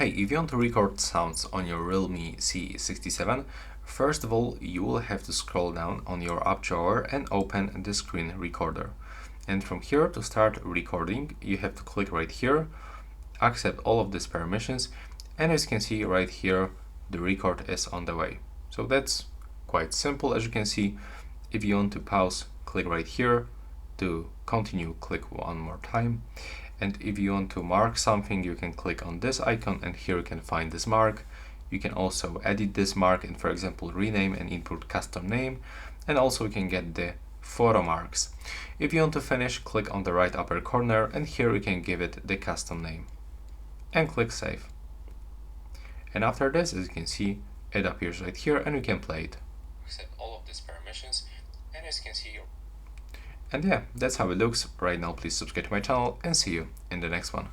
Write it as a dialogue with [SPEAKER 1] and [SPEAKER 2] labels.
[SPEAKER 1] Hey, if you want to record sounds on your Realme C67, first of all, you will have to scroll down on your app drawer and open the screen recorder. And from here, to start recording, you have to click right here, accept all of these permissions, and as you can see right here, the record is on the way. So that's quite simple. As you can see, if you want to pause, click right here. To continue, click one more time. And if you want to mark something, you can click on this icon, and here you can find this mark. You can also edit this mark and, for example, rename and input custom name, and also you can get the photo marks. If you want to finish, click on the right upper corner, and here you can give it the custom name and click save. And after this, as you can see, it appears right here and you can play it. Set all of these permissions, and as you can see, and yeah, that's how it looks. Right now, please subscribe to my channel and see you in the next one.